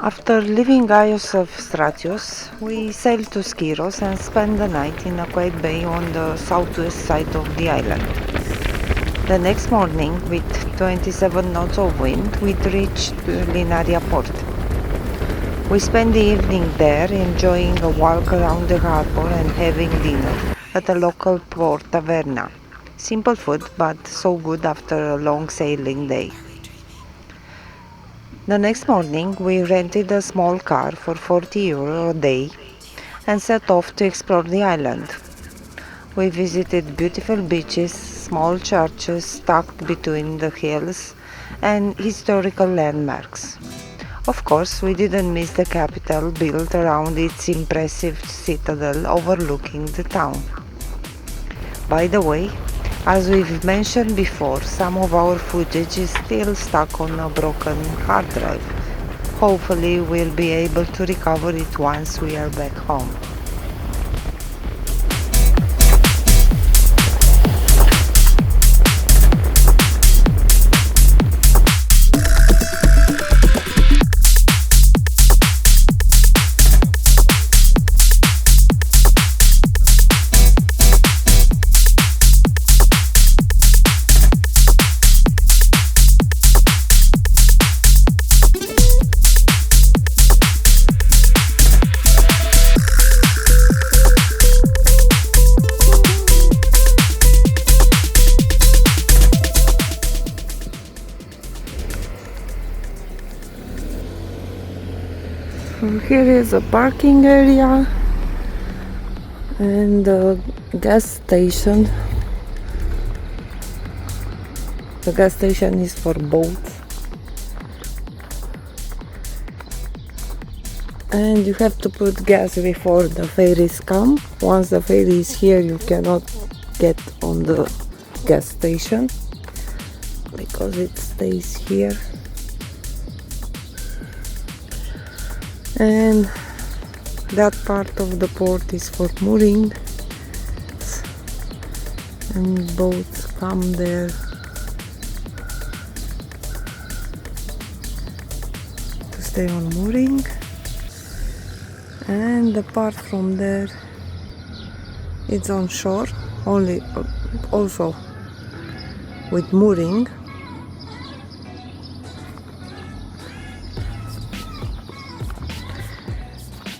After leaving Gaius of Stratius, we sailed to Skiros and spent the night in a quiet bay on the southwest side of the island. The next morning, with 27 knots of wind, we reached Linaria port. We spent the evening there, enjoying a walk around the harbor and having dinner at a local port taverna. Simple food, but so good after a long sailing day. The next morning, we rented a small car for 40 euro a day and set off to explore the island. We visited beautiful beaches, small churches tucked between the hills, and historical landmarks. Of course, we didn't miss the capital built around its impressive citadel overlooking the town. By the way, as we've mentioned before, some of our footage is still stuck on a broken hard drive. Hopefully, we'll be able to recover it once we are back home. Here is a parking area and a gas station. The gas station is for boats. And you have to put gas before the ferries come. Once the ferry is here, you cannot get on the gas station because it stays here. And that part of the port is for mooring, and boats come there to stay on mooring. And the part from there, it's on shore, only also with mooring.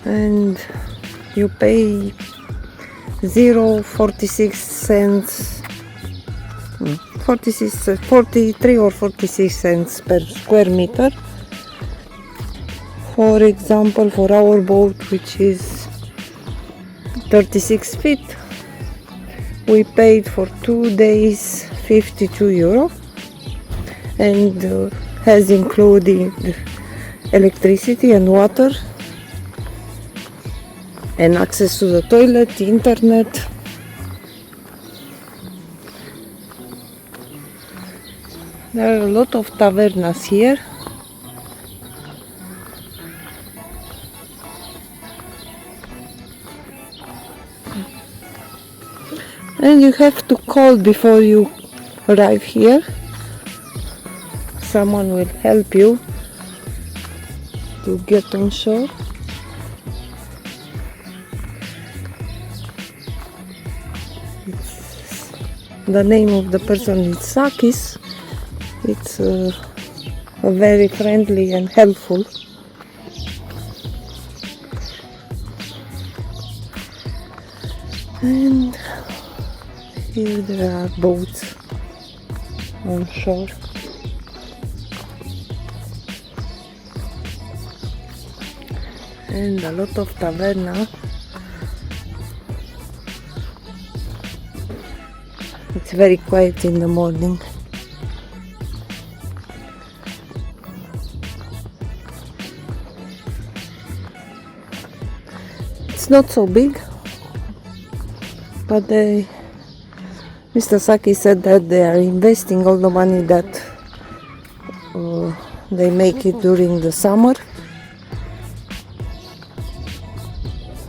And you pay 0.46 cents, 43 or 46 cents per square meter. For example, for our boat, which is 36 feet, we paid for 2 days 52 euro and has included electricity and water and access to the toilet, internet. There are a lot of tavernas here. And you have to call before you arrive here. Someone will help you to get on shore. The name of the person is Sakis. It's very friendly and helpful. And here there are boats on shore. And a lot of taverna. It's very quiet in the morning. It's not so big, but Mr. Saki said that they are investing all the money that they make it during the summer.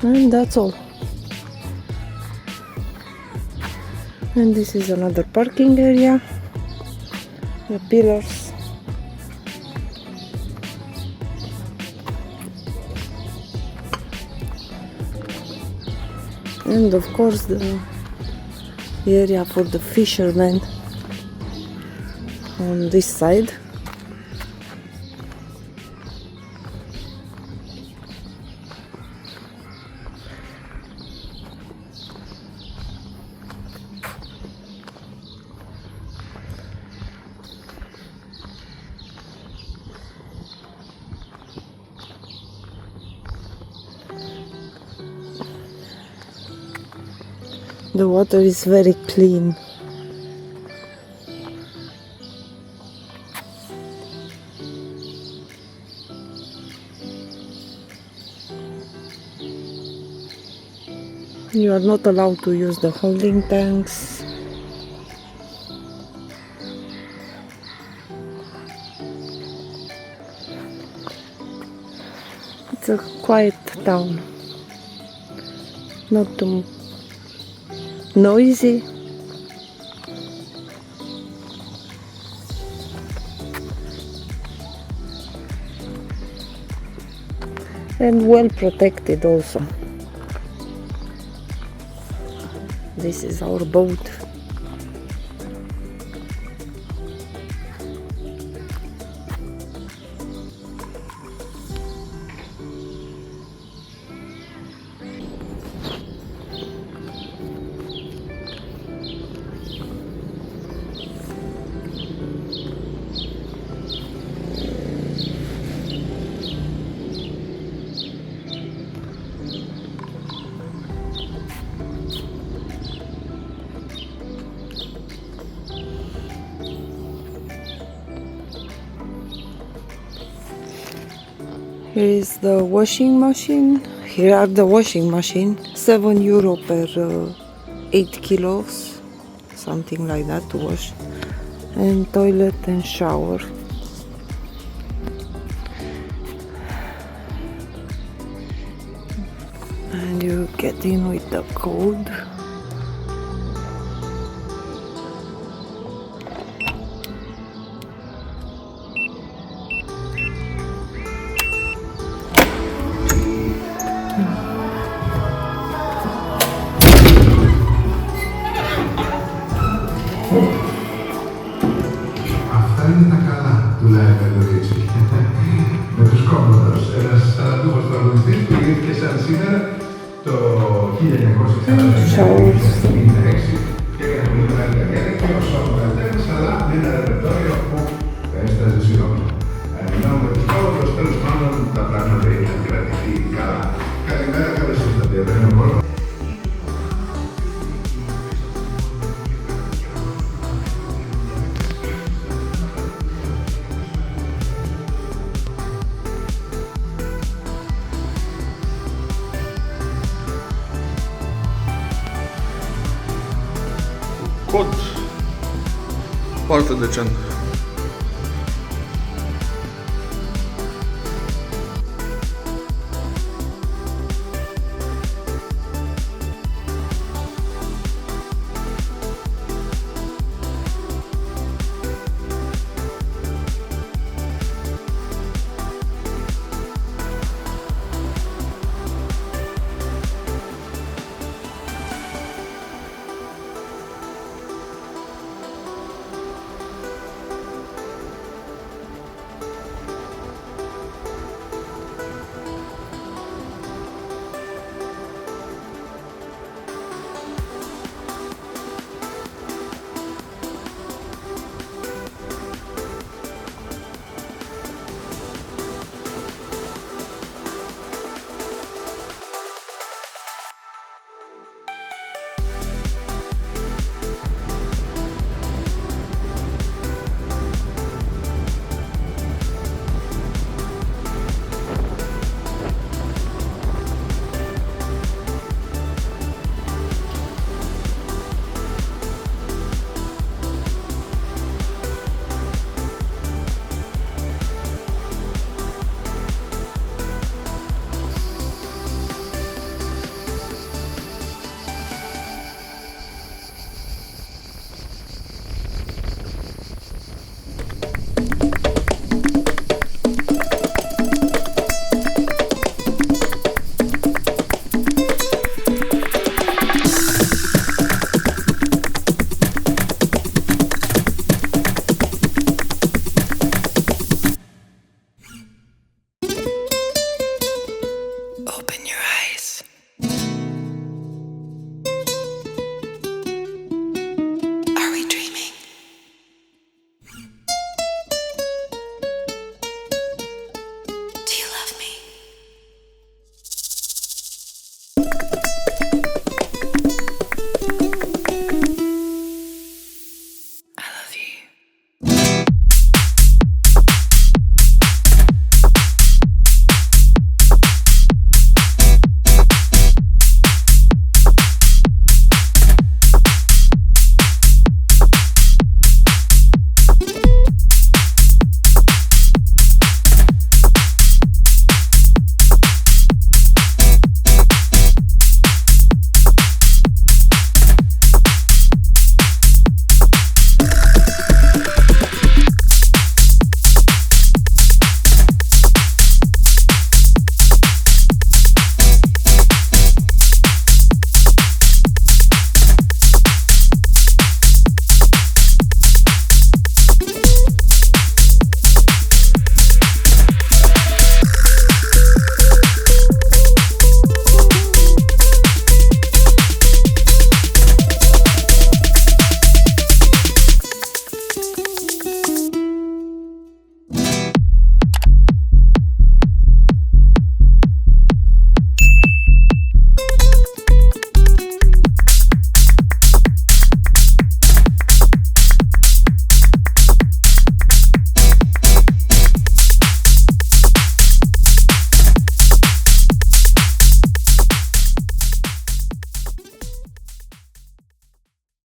And that's all. And this is another parking area. The pillars And of course the area for the fishermen on this side. The water is very clean. You are not allowed to use the holding tanks. It's a quiet town, not too noisy. And well protected also. This is our boat. Here is the washing machine. Here are the washing machine. €7 per 8 kilos, something like that to wash. And toilet and shower. And you get in with the code. Αυτά είναι τα καλά του Λάικα του Ρίτσι. Με τους κόμματος, ένας ταλαντούχος τραγουδιστής που γεννήθηκε σαν σήμερα το 1946 και έκανε πολύ μεγάλη καριέρα και ως καλλιτέχνης, αλλά με ένα ρεπερτόριο που έσταζε συγγνώμη. Μιλάμε με τους κόμματος, τέλος πάντων τα πράγματα είχαν κρατηθεί καλά. Καλημέρα, καλώς ήρθατε, δεν μπορώ. Cod foarte decent.